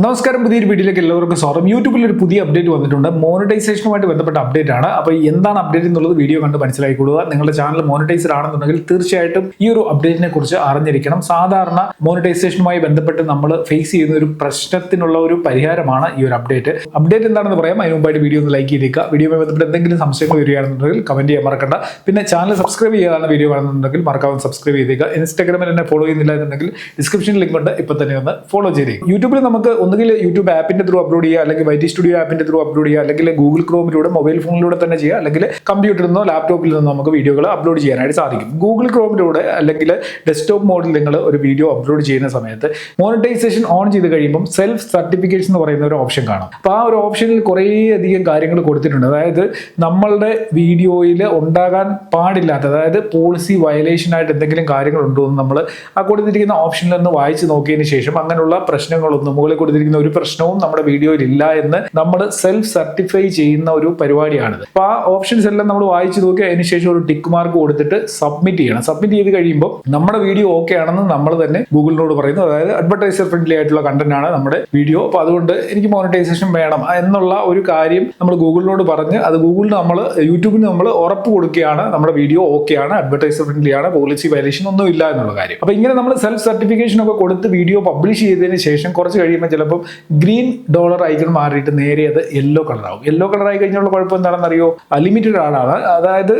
നമസ്കാരം, പുതിയൊരു വീഡിയോയിലേക്ക് എല്ലാവർക്കും സ്വാഗതം. യൂട്യൂബിൽ ഒരു പുതിയ അപ്ഡേറ്റ് വന്നിട്ടുണ്ട്. മോണിറ്റൈസേഷനുമായിട്ട് ബന്ധപ്പെട്ട അപ്ഡേറ്റ് ആണ്. അപ്പോൾ എന്താണ് അപ്ഡേറ്റ് എന്നുള്ളത് വീഡിയോ കണ്ട് മനസ്സിലാക്കിക്കൊള്ളുക. നിങ്ങളുടെ ചാനൽ മോണിറ്റൈസ്ഡ് ആണെന്നുണ്ടെങ്കിൽ തീർച്ചയായിട്ടും ഈ ഒരു അപ്ഡേറ്റിനെ കുറിച്ച് അറിഞ്ഞിരിക്കണം. സാധാരണ മോണിറ്റൈസേഷനുമായി ബന്ധപ്പെട്ട് നമ്മൾ ഫേസ് ചെയ്യുന്ന ഒരു പ്രശ്നത്തിനുള്ള ഒരു പരിഹാരമാണ് ഈ ഒരു അപ്ഡേറ്റ്. അപ്ഡേറ്റ് എന്താണെന്ന് പറയാം. അതിന് മുമ്പായിട്ട് വീഡിയോ ഒന്ന് ലൈക്ക് ചെയ്തേക്കുക. വീഡിയോയുമായി ബന്ധപ്പെട്ട് എന്തെങ്കിലും സംശയങ്ങൾ വരികയാണെന്നുണ്ടെങ്കിൽ കമന്റ് ചെയ്യാൻ മറക്കണ്ട. പിന്നെ ചാനൽ സബ്സ്ക്രൈബ് ചെയ്യാതാണ് വീഡിയോ കാണുന്നുണ്ടെങ്കിൽ മറക്കാതെ സബ്സ്ക്രൈബ് ചെയ്തേക്കുക. ഇൻസ്റ്റാഗ്രാമിൽ എന്നെ ഫോളോ ചെയ്യുന്നില്ല എന്നുണ്ടെങ്കിൽ ഡിസ്ക്രിപ്ഷനിൽ ലിങ്ക് ഉണ്ട്, ഇപ്പോൾ തന്നെ ഒന്ന് ഫോളോ ചെയ്തേക്കുക. യൂട്യൂബിൽ നമുക്ക് ഒന്നുകിൽ യൂട്യൂബ് ആപ്പിന്റെ ത്രൂ അപ്ലോഡ് ചെയ്യുക, അല്ലെങ്കിൽ വൈറ്റി സ്റ്റുഡിയോ ആപ്പിന്റെ ത്രൂ അപ്ലോഡ് ചെയ്യുക, അല്ലെങ്കിൽ ഗൂഗിൾ ക്രോമിലൂടെ മൊബൈൽ ഫോണിലൂടെ തന്നെ ചെയ്യുക, അല്ലെങ്കിൽ കമ്പ്യൂട്ടറിൽ നിന്നോ ലാപ്ടോപ്പിൽ നിന്നോ നമുക്ക് വീഡിയോകൾ അപ്ലോഡ് ചെയ്യാനായിട്ട് സാധിക്കും. ഗൂഗിൾ ക്രോമിലൂടെ അല്ലെങ്കിൽ ഡെസ്ക്ടോപ്പ് മോഡിൽ നിങ്ങൾ ഒരു വീഡിയോ അപ്ലോഡ് ചെയ്യുന്ന സമയത്ത് മോണിറ്റൈസേഷൻ ഓൺ ചെയ്ത് കഴിയുമ്പോൾ സെൽഫ് സർട്ടിഫിക്കേഷൻ എന്ന് പറയുന്ന ഒരു ഓപ്ഷൻ കാണാം. അപ്പോൾ ആ ഒരു ഓപ്ഷനിൽ കുറേയധികം കാര്യങ്ങൾ കൊടുത്തിട്ടുണ്ട്. അതായത് നമ്മളുടെ വീഡിയോയിൽ ഉണ്ടാകാൻ പാടില്ലാത്ത, അതായത് പോളിസി വയലേഷൻ ആയിട്ട് എന്തെങ്കിലും കാര്യങ്ങളുണ്ടോ എന്ന് നമ്മൾ ആ കൊടുത്തിരിക്കുന്ന ഓപ്ഷനിൽ നിന്ന് വായിച്ച് നോക്കിയതിന് ശേഷം അങ്ങനെയുള്ള പ്രശ്നങ്ങളൊന്നും, മുകളിൽ കൊടുത്തിരിക്കുന്ന ഒരു പ്രശ്നവും നമ്മുടെ വീഡിയോയിൽ ഇല്ല എന്ന് നമ്മൾ സെൽഫ് സർട്ടിഫൈ ചെയ്യുന്ന ഒരു പരിപാടിയാണിത്. അപ്പോൾ ആ ഓപ്ഷൻസ് എല്ലാം നമ്മൾ വായിച്ചു നോക്കി അതിനുശേഷം ഒരു ടിക്ക് മാർക്ക് കൊടുത്തിട്ട് സബ്മിറ്റ് ചെയ്യണം. സബ്മിറ്റ് ചെയ്ത് കഴിയുമ്പോൾ നമ്മുടെ വീഡിയോ ഓക്കെ ആണെന്ന് നമ്മൾ തന്നെ ഗൂഗിളിനോട് പറയുന്നു. അതായത് അഡ്വർടൈസർ ഫ്രണ്ട്ലി ആയിട്ടുള്ള കണ്ടന്റ് ആണ് നമ്മുടെ വീഡിയോ, അപ്പോൾ അതുകൊണ്ട് എനിക്ക് മോണിറ്റൈസേഷൻ വേണം എന്നുള്ള ഒരു കാര്യം നമ്മൾ ഗൂഗിളിനോട് പറഞ്ഞ് അത് ഗൂഗിളിന് നമ്മൾ യൂട്യൂബിന് നമ്മൾ ഉറപ്പ് കൊടുക്കുകയാണ് നമ്മുടെ വീഡിയോ ഓക്കെ ആണ്, അഡ്വർടൈസർ ഫ്രണ്ട്ലി ആണ്, പോളിസി വയലേഷൻ ഒന്നും ഇല്ല എന്നുള്ള കാര്യം. അപ്പോൾ ഇങ്ങനെ നമ്മൾ സെൽഫ് സർട്ടിഫിക്കേഷൻ ഒക്കെ കൊടുത്ത് വീഡിയോ പബ്ലിഷ് ചെയ്തതിന് ശേഷം കുറച്ച് കഴിയുമ്പോൾ ചിലപ്പോൾ ഗ്രീൻ ഡോളർ ഐക്കൺ മാറിയിട്ട് നേരെ അത് യെല്ലോ കളറാവും. യെല്ലോ കളറായി കഴിഞ്ഞുള്ള കുഴപ്പം എന്താണെന്ന് അറിയോ? ലിമിറ്റഡ് ആളാണ്. അതായത്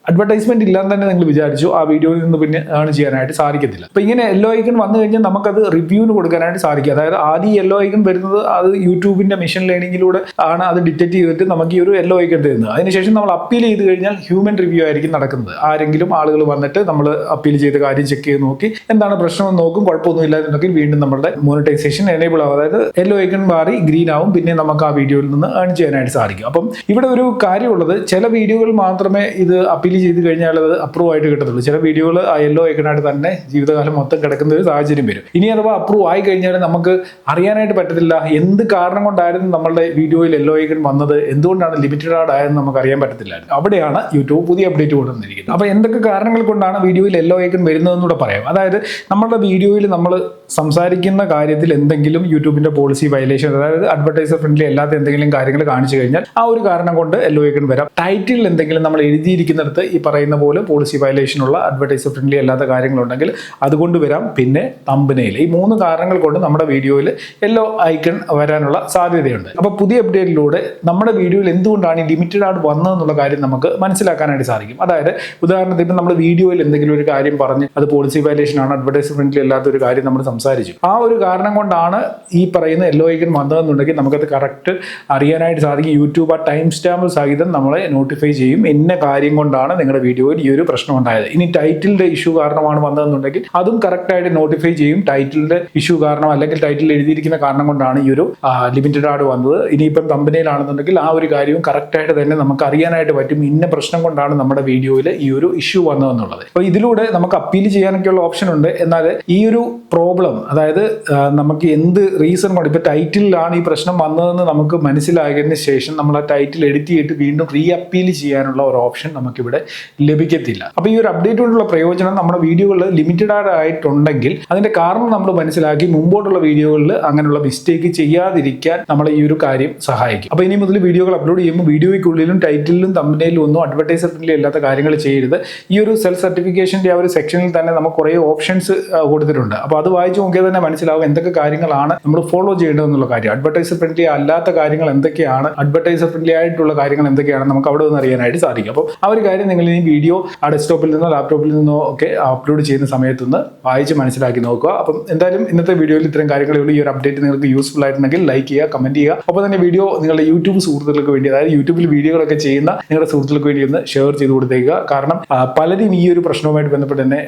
അഡ്വർടൈസ്മെന്റ് ഇല്ലാന്ന് തന്നെ നിങ്ങൾ വിചാരിച്ചു, ആ വീഡിയോയിൽ നിന്ന് പിന്നെ ഏൺ ചെയ്യാനായിട്ട് സാധിക്കത്തില്ല. അപ്പൊ ഇങ്ങനെ യെല്ലോ ഐക്കൺ വന്നു കഴിഞ്ഞാൽ നമുക്കത് റിവ്യൂവിന് കൊടുക്കാനായിട്ട് സാധിക്കും. അതായത് ആദ്യം യെല്ലോ ഐക്കൺ വരുന്നത് അത് യൂട്യൂബിന്റെ മെഷീൻ ലേണിംഗിലൂടെ ആണ് അത് ഡിറ്റക്ട് ചെയ്തിട്ട് നമുക്ക് ഈ ഒരു യെല്ലോ ഐക്കൺ തരുന്നത്. അതിനുശേഷം നമ്മൾ അപ്പീൽ ചെയ്ത് കഴിഞ്ഞാൽ ഹ്യൂമൻ റിവ്യൂ ആയിരിക്കും നടക്കുന്നത്. ആരെങ്കിലും ആളുകൾ വന്നിട്ട് നമ്മൾ അപ്പീൽ ചെയ്ത കാര്യം ചെക്ക് ചെയ്ത് നോക്കി എന്താണ് പ്രശ്നമെന്ന് നോക്കും. കുഴപ്പമൊന്നും ഇല്ലാന്നുണ്ടെങ്കിൽ വീണ്ടും നമ്മുടെ മോണിറ്റൈസേഷൻ എനേബിൾ ആവും. അതായത് യെല്ലോ ഐക്കൺ മാറി ഗ്രീൻ ആവും. പിന്നെ നമുക്ക് ആ വീഡിയോയിൽ നിന്ന് ഏൺ ചെയ്യാനായിട്ട് സാധിക്കും. അപ്പം ഇവിടെ ഒരു കാര്യമുള്ളത്, ചില വീഡിയോകൾ മാത്രമേ ഇത് അപ്പീൽ ചെയ്ത് കഴിഞ്ഞാൽ അത് അപ്രൂവ് ആയിട്ട് കിട്ടത്തുള്ളൂ. ചില വീഡിയോകൾ ആ യെല്ലോ ഐക്കണായിട്ട് തന്നെ ജീവിതകാലം മൊത്തം കിടക്കുന്ന ഒരു സാഹചര്യം വരും. ഇനി അഥവാ അപ്രൂവ് ആയി കഴിഞ്ഞാൽ നമുക്ക് അറിയാനായിട്ട് പറ്റത്തില്ല എന്ത് കാരണം കൊണ്ടായിരുന്നു നമ്മളുടെ വീഡിയോയിൽ യെല്ലോ ഐക്കൺ വന്നത്, എന്തുകൊണ്ടാണ് ലിമിറ്റഡ് ആഡ് ആയെന്ന് നമുക്ക് അറിയാൻ പറ്റത്തില്ലായിരുന്നു. അവിടെയാണ് യൂട്യൂബ് പുതിയ അപ്ഡേറ്റ് കൊണ്ടുവന്നിരിക്കുന്നത്. അപ്പോൾ എന്തൊക്കെ കാരണങ്ങൾ കൊണ്ടാണ് വീഡിയോയിൽ യെല്ലോ ഐക്കൺ വരുന്നതെന്നൂടെ പറയാം. അതായത് നമ്മുടെ വീഡിയോയിൽ നമ്മൾ സംസാരിക്കുന്ന കാര്യത്തിൽ എന്തെങ്കിലും യൂട്യൂബിന്റെ പോളിസി വയലേഷൻ, അതായത് അഡ്വർടൈസർ ഫ്രണ്ട്ലി അല്ലാത്ത എന്തെങ്കിലും കാര്യങ്ങൾ കാണിച്ചു കഴിഞ്ഞാൽ ആ ഒരു കാരണം കൊണ്ട് യെല്ലോ ഐക്കൺ വരാം. ടൈറ്റിൽ എന്തെങ്കിലും നമ്മൾ എഴുതിയിരിക്കുന്നിടത്ത് ഈ പറയുന്ന പോലെ പോളിസി വയലേഷൻ ഉള്ള, അഡ്വർടൈസർ ഫ്രണ്ട്ലി അല്ലാത്ത കാര്യങ്ങളുണ്ടെങ്കിൽ അതുകൊണ്ട് വരാം. പിന്നെ തംബ്നെയിൽ, ഈ 3 കാരണങ്ങൾ കൊണ്ട് നമ്മുടെ വീഡിയോയിൽ യെല്ലോ ഐക്കൺ വരാനുള്ള സാധ്യതയുണ്ട്. അപ്പോൾ പുതിയ അപ്ഡേറ്റിലൂടെ നമ്മുടെ വീഡിയോയിൽ എന്തുകൊണ്ടാണ് ഈ ലിമിറ്റഡ് ആഡ് വന്നതെന്നുള്ള കാര്യം നമുക്ക് മനസ്സിലാക്കാനായിട്ട് സാധിക്കും. അതായത് ഉദാഹരണത്തിന് നമ്മൾ വീഡിയോയിൽ എന്തെങ്കിലും ഒരു കാര്യം പറഞ്ഞ് അത് പോളിസി വയലേഷൻ ആണ്, അഡ്വർടൈസർ ഫ്രണ്ട്ലി അല്ലാത്ത ഒരു കാര്യം നമ്മൾ സംസാരിച്ചു, ആ ഒരു കാരണം കൊണ്ടാണ് ഈ പറയുന്ന യെല്ലോ ഐക്കൺ വന്നതെന്നുണ്ടെങ്കിൽ നമുക്കത് കറക്റ്റ് അറിയാനായിട്ട് സാധിക്കും. യൂട്യൂബ് ആ ടൈം സ്റ്റാമ്പ് സഹിതം നമ്മളെ നോട്ടിഫൈ ചെയ്യും, ഇന്ന കാര്യം കൊണ്ടാണ് നിങ്ങളുടെ വീഡിയോയിൽ ഈ ഒരു പ്രശ്നം ഉണ്ടായത്. ഇനി ടൈറ്റിലിന്റെ ഇഷ്യൂ കാരണമാണ് വന്നതെന്നുണ്ടെങ്കിൽ അതും കറക്റ്റ് ആയിട്ട് നോട്ടിഫൈ ചെയ്യും. ടൈറ്റിലിന്റെ ഇഷ്യൂ കാരണം അല്ലെങ്കിൽ ടൈറ്റിൽ എഴുതിയിരിക്കുന്ന കാരണം കൊണ്ടാണ് ഈ ഒരു ലിമിറ്റഡ് ആഡ് വന്നത്. ഇനിയിപ്പം തംബ്നെയിലാണെന്നുണ്ടെങ്കിൽ ആ ഒരു കാര്യവും കറക്റ്റ് ആയിട്ട് തന്നെ നമുക്ക് അറിയാനായിട്ട് പറ്റും, ഇന്ന പ്രശ്നം കൊണ്ടാണ് നമ്മുടെ വീഡിയോയിൽ ഈ ഒരു ഇഷ്യൂ വന്നതെന്നുള്ളത്. അപ്പോൾ ഇതിലൂടെ നമുക്ക് അപ്പീൽ ചെയ്യാനൊക്കെയുള്ള ഓപ്ഷൻ ഉണ്ട്. എന്നാൽ ഈ ഒരു പ്രോബ്ലം, അതായത് നമുക്ക് എന്ത് റീസൺ കൊണ്ട്, ഇപ്പൊ ടൈറ്റിലാണ് ഈ പ്രശ്നം വന്നതെന്ന് നമുക്ക് മനസ്സിലായതിനു ശേഷം നമ്മൾ ആ ടൈറ്റിൽ എഡിറ്റ് ചെയ്തിട്ട് വീണ്ടും റീ അപ്പീൽ ചെയ്യാനുള്ള ഒരു ഓപ്ഷൻ നമുക്കിവിടെ ലഭിക്കത്തില്ല. അപ്പൊ ഈ ഒരു അപ്ഡേറ്റ് കൊണ്ടുള്ള പ്രയോജനം, നമ്മുടെ വീഡിയോകൾ ലിമിറ്റഡ് ആയിട്ടുണ്ടെങ്കിൽ അതിന്റെ കാരണം നമ്മൾ മനസ്സിലാക്കി മുമ്പോട്ടുള്ള വീഡിയോകളിൽ അങ്ങനെയുള്ള മിസ്റ്റേക്ക് ചെയ്യാതിരിക്കാൻ നമ്മൾ ഈ ഒരു കാര്യം സഹായിക്കും. അപ്പൊ ഇനി മുതൽ വീഡിയോകൾ അപ്ലോഡ് ചെയ്യുമ്പോൾ വീഡിയോയ്ക്കുള്ളിലും ടൈറ്റിലും തംബ്നെയിലും ഒന്നും അഡ്വർടൈസർ ഫ്രണ്ട്ലി അല്ലാത്ത കാര്യങ്ങൾ ചെയ്യരുത്. ഈ ഒരു സെൽഫ് സർട്ടിഫിക്കേഷന്റെ ആ ഒരു സെക്ഷനിൽ തന്നെ നമുക്ക് കുറേ ഓപ്ഷൻസ് കൊടുത്തിട്ടുണ്ട്. അപ്പോൾ അത് വായിച്ച് നോക്കിയാൽ തന്നെ മനസ്സിലാവും എന്തൊക്കെ കാര്യങ്ങളാണ് നമ്മൾ ഫോളോ ചെയ്യേണ്ടതെന്നുള്ള കാര്യം. അഡ്വർടൈസർ ഫ്രണ്ട്ലി അല്ലാത്ത കാര്യങ്ങൾ എന്തൊക്കെയാണ്, അഡ്വർടൈസർ ഫ്രണ്ട്ലി ആയിട്ടുള്ള കാര്യങ്ങൾ എന്തൊക്കെയാണ് നമുക്ക് അവിടെ നിന്ന് അറിയാനായിട്ട് സാധിക്കും. അപ്പോൾ ആ ഒരു കാര്യം നിങ്ങൾ ഈ വീഡിയോ ആ ഡെസ്ക്ടോപ്പിൽ നിന്നോ ലാപ്ടോപ്പിൽ നിന്നോ ഒക്കെ അപ്ലോഡ് ചെയ്യുന്ന സമയത്തൊന്ന് വായിച്ച് മനസ്സിലാക്കി നോക്കുക. അപ്പം എന്തായാലും ഇന്നത്തെ വീഡിയോയിൽ ഇത്തരം കാര്യങ്ങളേ ഉള്ളൂ. ഈ ഒരു അപ്ഡേറ്റ് നിങ്ങൾക്ക് യൂസ്ഫുൾ ആയിട്ടുണ്ടെങ്കിൽ ലൈക്ക് ചെയ്യുക, കമന്റ് ചെയ്യുക. അപ്പോൾ തന്നെ വീഡിയോ നിങ്ങളുടെ യൂട്യൂബ് സുഹൃത്തുക്കൾക്ക് വേണ്ടി, അതായത് യൂട്യൂബിൽ വീഡിയോകളൊക്കെ ചെയ്യുന്ന നിങ്ങളുടെ സുഹൃത്തുക്കൾക്ക് വേണ്ടി ഒന്ന് ഷെയർ ചെയ്ത് കൊടുത്തേക്കുക. കാരണം പലരും ഈ ഒരു പ്രശ്നവുമായിട്ട് ബന്ധപ്പെട്ട് തന്നെ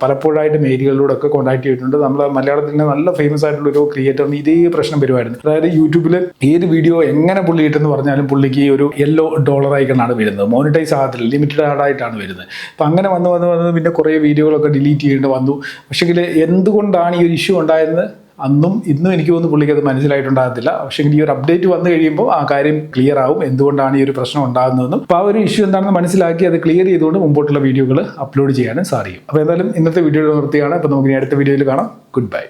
പലപ്പോഴായിട്ട് മെയിലുകളിലൂടെ ഒക്കെ കോൺടാക്ട് ചെയ്തിട്ടുണ്ട്. നമ്മൾ മലയാളത്തിൽ നല്ല ഫേമസ് ആയിട്ടുള്ള ഒരു ക്രിയേറ്ററിന് ഇതേ പ്രശ്നം വരുമായിരുന്നു. അതായത് യൂട്യൂബിൽ ഏത് വീഡിയോ എങ്ങനെ പുള്ളി ഇട്ടെന്ന് പറഞ്ഞാലും പുള്ളിക്ക് ഒരു യെല്ലോ ഡോളർ ഐക്കണാണ് വരുന്നത്, മോണിറ്റൈസ് ആകത്തില്ല, ലിമിറ്റഡ് ആയിട്ടാണ് വരുന്നത്. അപ്പം അങ്ങനെ വന്ന് പിന്നെ കുറേ വീഡിയോകളൊക്കെ ഡിലീറ്റ് ചെയ്യേണ്ടി വന്നു. പക്ഷേങ്കിൽ എന്തുകൊണ്ടാണ് ഈ ഒരു ഇഷ്യൂ ഉണ്ടായതെന്ന് അന്നും ഇന്നും എനിക്ക് തോന്നുന്നു പുള്ളിക്ക് അത് മനസ്സിലായിട്ടുണ്ടാകത്തില്ല. പക്ഷേ ഈ ഒരു അപ്ഡേറ്റ് വന്നു കഴിയുമ്പോൾ ആ കാര്യം ക്ലിയർ ആവും, എന്തുകൊണ്ടാണ് ഈ ഒരു പ്രശ്നം ഉണ്ടാകുന്നതെന്നും. അപ്പോൾ ആ ഒരു ഇഷ്യൂ എന്താണെന്ന് മനസ്സിലാക്കി അത് ക്ലിയർ ചെയ്തുകൊണ്ട് മുമ്പോട്ടുള്ള വീഡിയോകൾ അപ്ലോഡ് ചെയ്യാനും സാധിക്കും. അപ്പോൾ എന്തായാലും ഇന്നത്തെ വീഡിയോ നിർത്തിയാണ്. അപ്പോൾ നമുക്ക് ഇനി അടുത്ത വീഡിയോയിൽ കാണാം. Good bye.